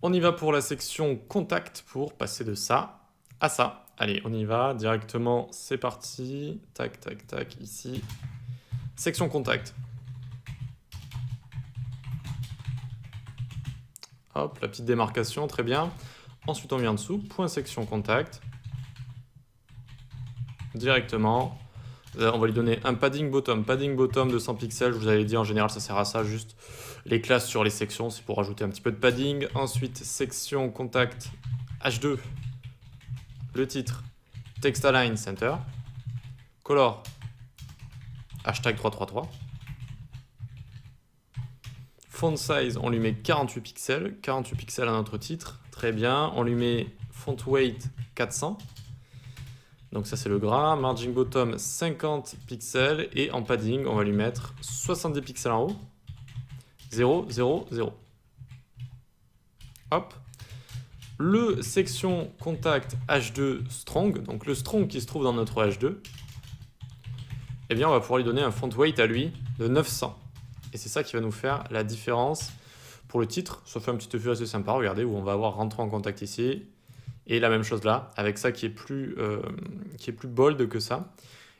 On y va pour la section contact pour passer de ça à ça. Allez, on y va directement, c'est parti. Tac, tac, tac, ici. Section contact. Hop, la petite démarcation, très bien. Ensuite, on vient en dessous, point section contact. Directement. On va lui donner un padding bottom de 100 pixels. Je vous avais dit, en général, ça sert à ça, juste les classes sur les sections, c'est pour rajouter un petit peu de padding. Ensuite, section contact H2, le titre, text align center, color, hashtag 333. Font size, on lui met 48 pixels à notre titre, très bien. On lui met font weight 400. Donc ça c'est le gras, margin bottom 50 pixels et en padding on va lui mettre 70 pixels en haut, 0, 0, 0. Hop. Le section contact H2 strong, donc le strong qui se trouve dans notre H2, eh bien on va pouvoir lui donner un font weight à lui de 900. Et c'est ça qui va nous faire la différence pour le titre. Ça fait un petit effet assez sympa, regardez, où on va avoir rentré en contact ici. Et la même chose là, avec ça qui est plus bold que ça.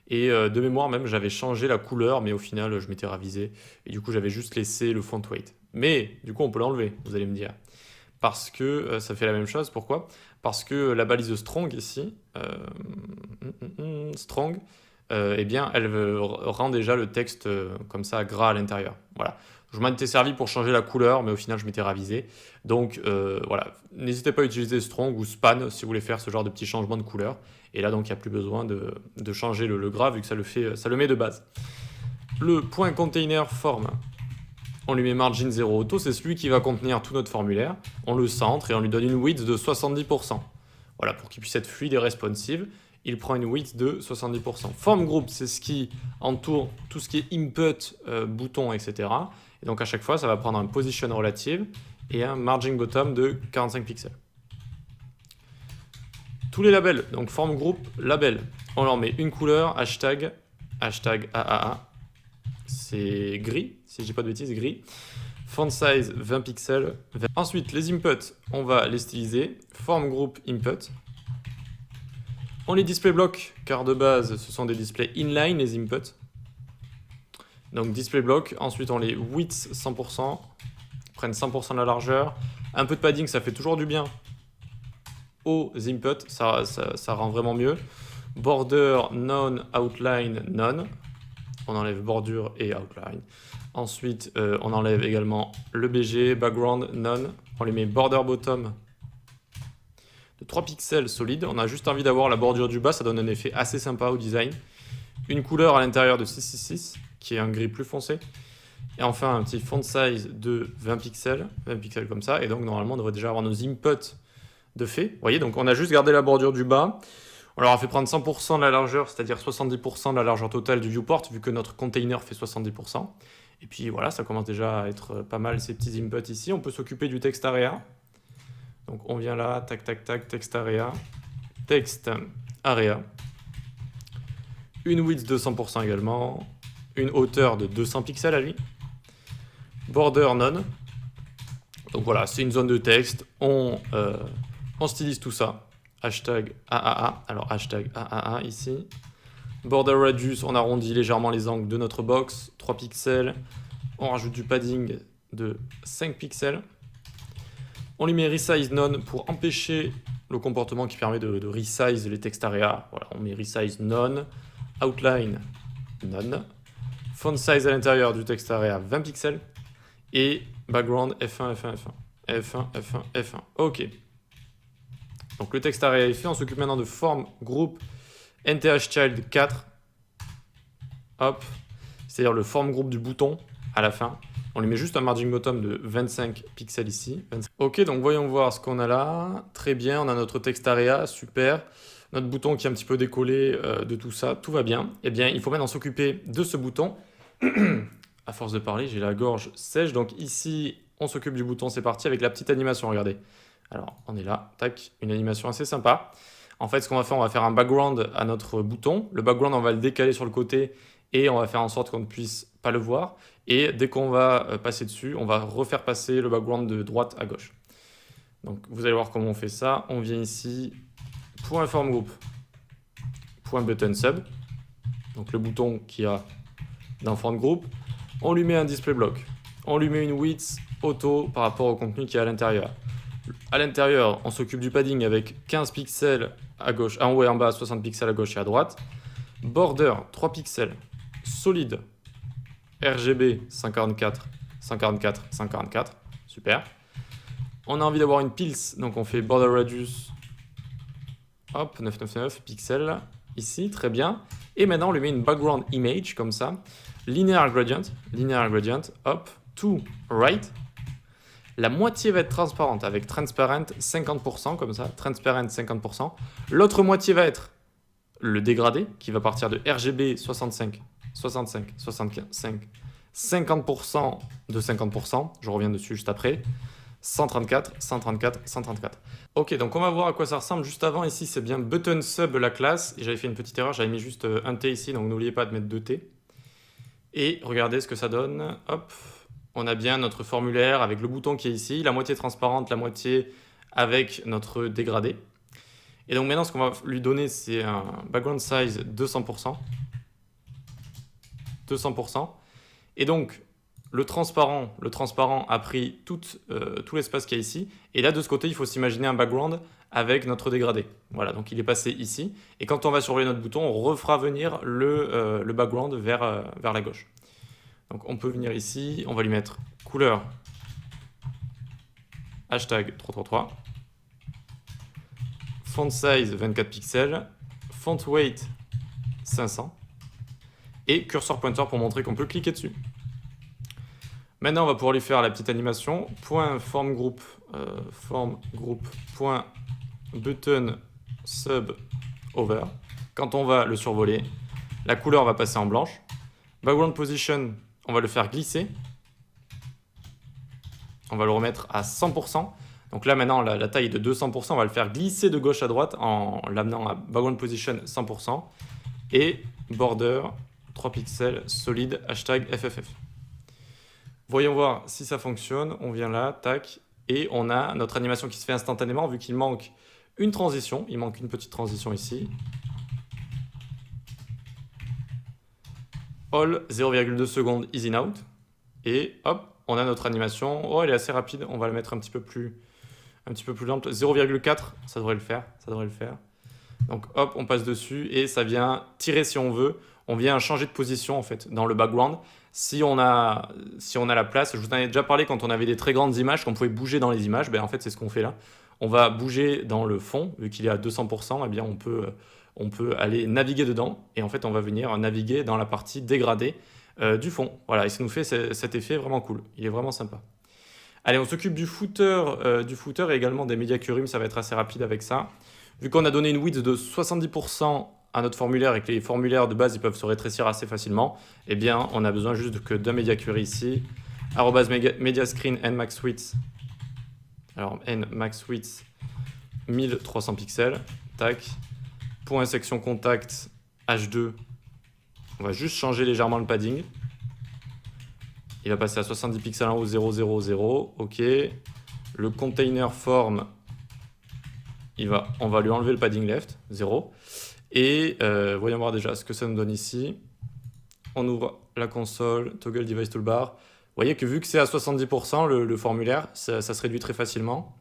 Et de mémoire même, j'avais changé la couleur, mais au final, je m'étais ravisé. Et du coup, j'avais juste laissé le font weight. Mais du coup, on peut l'enlever, vous allez me dire. Parce que ça fait la même chose. Pourquoi? Parce que la balise strong ici, strong, eh bien, elle rend déjà le texte comme ça gras à l'intérieur. Voilà. Je m'en étais servi pour changer la couleur, mais au final, je m'étais ravisé. Donc, voilà. N'hésitez pas à utiliser Strong ou Span si vous voulez faire ce genre de petits changements de couleur. Et là, donc, il n'y a plus besoin de changer le gras, vu que ça le met de base. Le point container form, on lui met margin 0 auto. C'est celui qui va contenir tout notre formulaire. On le centre et on lui donne une width de 70%. Voilà, pour qu'il puisse être fluide et responsive. Il prend une width de 70%. Form group, c'est ce qui entoure tout ce qui est input, bouton, etc. Et donc à chaque fois, ça va prendre un position relative et un margin bottom de 45 pixels. Tous les labels, donc form group, label, on leur met une couleur, hashtag AAA. C'est gris, si je dis pas de bêtises, gris. Font size 20 pixels. Ensuite, les inputs, on va les styliser. Form group input. On les display block, car de base, ce sont des displays inline, les inputs. Donc display block, ensuite on les width 100%, prennent 100% de la largeur. Un peu de padding, ça fait toujours du bien aux inputs, ça rend vraiment mieux. Border, none, outline, none. On enlève bordure et outline. Ensuite, on enlève également le BG, background, none. On les met border bottom de 3 pixels solide. On a juste envie d'avoir la bordure du bas, ça donne un effet assez sympa au design. Une couleur à l'intérieur de 666, qui est un gris plus foncé. Et enfin, un petit font size de 20 pixels comme ça. Et donc, normalement, on devrait déjà avoir nos inputs de fait. Vous voyez, donc on a juste gardé la bordure du bas. On leur a fait prendre 100% de la largeur, c'est-à-dire 70% de la largeur totale du viewport, vu que notre container fait 70%. Et puis voilà, ça commence déjà à être pas mal ces petits inputs ici. On peut s'occuper du text area. Donc on vient là, tac, tac, tac, text area. Une width de 100% également. Une hauteur de 200 pixels à lui. Border none. Donc voilà, c'est une zone de texte. On stylise tout ça. Hashtag AAA. Alors hashtag AAA ici. Border radius, on arrondit légèrement les angles de notre box. 3 pixels. On rajoute du padding de 5 pixels. On lui met resize none pour empêcher le comportement qui permet de resize les text area. Voilà, on met resize none. Outline none. Font size à l'intérieur du text area 20 pixels. Et background F1, F1, F1. F1, F1, F1. OK. Donc le text area est fait. On s'occupe maintenant de form group nth child 4. Hop. C'est-à-dire le form group du bouton à la fin. On lui met juste un margin bottom de 25 pixels ici. Ok, donc voyons voir ce qu'on a là. Très bien, on a notre text area, super. Notre bouton qui est un petit peu décollé de tout ça, tout va bien. Eh bien, il faut maintenant s'occuper de ce bouton. À force de parler, j'ai la gorge sèche. Donc ici, on s'occupe du bouton, c'est parti avec la petite animation, regardez. Alors, on est là, tac, une animation assez sympa. En fait, ce qu'on va faire un background à notre bouton. Le background, on va le décaler sur le côté et on va faire en sorte qu'on ne puisse pas le voir. Et dès qu'on va passer dessus, on va refaire passer le background de droite à gauche. Donc vous allez voir comment on fait ça. On vient ici, point form group, point button sub, donc le bouton qu'il y a dans front group. On lui met un display block. On lui met une width auto par rapport au contenu qui est à l'intérieur. À l'intérieur, on s'occupe du padding avec 15 pixels à gauche, en haut et en bas, 60 pixels à gauche et à droite. Border, 3 pixels. Solide, RGB, 144, 144, 144. Super. On a envie d'avoir une pils, donc on fait border radius, hop, 999 pixels, ici, très bien. Et maintenant, on lui met une background image, comme ça. Linear gradient, hop, to right. La moitié va être transparente avec transparent 50%, comme ça, transparent 50%. L'autre moitié va être le dégradé, qui va partir de RGB 65, 65, 65, 50% de 50%, je reviens dessus juste après, 134, 134, 134. Ok, donc on va voir à quoi ça ressemble. Juste avant, ici, c'est bien button sub la classe, et j'avais fait une petite erreur, j'avais mis juste un T ici, donc n'oubliez pas de mettre 2 T. Et regardez ce que ça donne, hop, on a bien notre formulaire avec le bouton qui est ici, la moitié transparente, la moitié avec notre dégradé. Et donc maintenant, ce qu'on va lui donner, c'est un background size 200%. 200%. Et donc, le transparent a pris tout l'espace qu'il y a ici. Et là, de ce côté, il faut s'imaginer un background avec notre dégradé. Voilà, donc il est passé ici. Et quand on va surveiller notre bouton, on refera venir le background vers la gauche. Donc on peut venir ici, on va lui mettre couleur hashtag 333. Font size 24 pixels. Font weight 500. Et cursor pointer pour montrer qu'on peut cliquer dessus. Maintenant, on va pouvoir lui faire la petite animation. Point form group, point button sub over. Quand on va le survoler, la couleur va passer en blanche. Background position, on va le faire glisser. On va le remettre à 100%. Donc là, maintenant, la taille est de 200%. On va le faire glisser de gauche à droite en l'amenant à background position 100%. Et border 3 pixels solide hashtag FFF. Voyons voir si ça fonctionne. On vient là, tac, et on a notre animation qui se fait instantanément vu qu'il manque une transition. Il manque une petite transition ici. All 0,2 secondes easy out. Et hop, on a notre animation. Oh, elle est assez rapide. On va la mettre un petit peu plus lente. 0,4, ça devrait le faire. Donc hop, on passe dessus et ça vient tirer si on veut. On vient changer de position en fait dans le background. Si on a la place, je vous en ai déjà parlé quand on avait des très grandes images, qu'on pouvait bouger dans les images, ben en fait c'est ce qu'on fait là. On va bouger dans le fond, vu qu'il est à 200%, eh bien on peut aller naviguer dedans et en fait on va venir naviguer dans la partie dégradée du fond. Voilà, et ça nous fait cet effet vraiment cool, il est vraiment sympa. Allez, on s'occupe du footer et également des media query, ça va être assez rapide avec ça. Vu qu'on a donné une width de 70% à notre formulaire et que les formulaires de base ils peuvent se rétrécir assez facilement, eh bien on a besoin juste d'un media query ici, @mediascreen nmaxwidth. Alors nmaxwidth 1300 pixels, tac, point section contact h2, on va juste changer légèrement le padding. Il va passer à 70 pixels en haut, 0,0,0, ok. Le container form, on va lui enlever le padding left, 0. Et voyons voir déjà ce que ça nous donne ici. On ouvre la console, toggle device toolbar. Vous voyez que vu que c'est à 70% le formulaire, ça se réduit très facilement.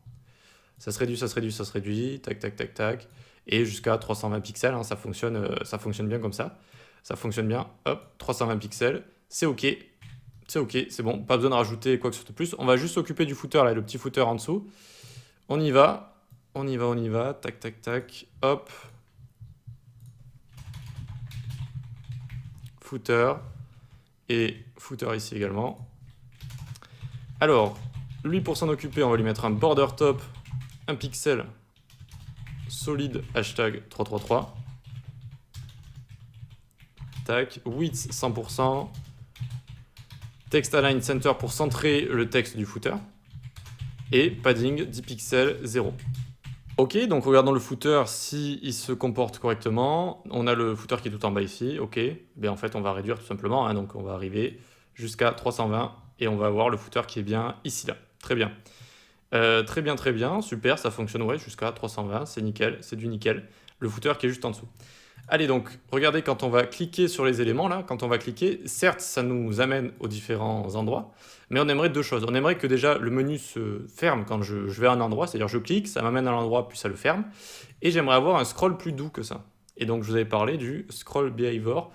Ça se réduit, tac, tac, tac, tac. Et jusqu'à 320 pixels, hein, ça fonctionne bien comme ça. Ça fonctionne bien, hop, 320 pixels, c'est ok. C'est bon, pas besoin de rajouter quoi que ce soit de plus. On va juste s'occuper du footer, là, le petit footer en dessous. On y va, tac, tac, tac, hop. Footer, et footer ici également. Alors, lui pour s'en occuper, on va lui mettre un border top, un pixel, solide, hashtag 333. Tac, width 100%. Text align center pour centrer le texte du footer. Et padding 10 pixels 0. Ok, donc regardons le footer s'il se comporte correctement. On a le footer qui est tout en bas ici, ok. Bien, en fait, on va réduire tout simplement, hein, donc on va arriver jusqu'à 320 et on va avoir le footer qui est bien ici, là. Très bien. Très bien, super, ça fonctionne ouais, jusqu'à 320, c'est nickel, c'est du nickel. Le footer qui est juste en dessous. Allez donc, regardez quand on va cliquer sur les éléments là, quand on va cliquer, certes ça nous amène aux différents endroits, mais on aimerait deux choses. On aimerait que déjà le menu se ferme quand je vais à un endroit, c'est-à-dire je clique, ça m'amène à l'endroit puis ça le ferme, et j'aimerais avoir un scroll plus doux que ça. Et donc je vous avais parlé du scroll behavior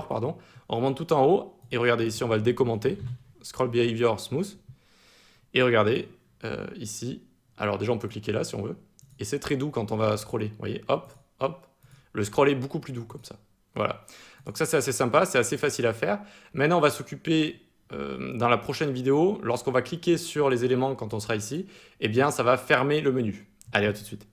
pardon. On remonte tout en haut, et regardez ici on va le décommenter, scroll behavior smooth, et regardez ici, alors déjà on peut cliquer là si on veut, et c'est très doux quand on va scroller, vous voyez, hop, hop, le scroll est beaucoup plus doux comme ça. Voilà. Donc ça c'est assez sympa, c'est assez facile à faire. Maintenant on va s'occuper dans la prochaine vidéo, lorsqu'on va cliquer sur les éléments quand on sera ici, eh bien ça va fermer le menu. Allez, à tout de suite.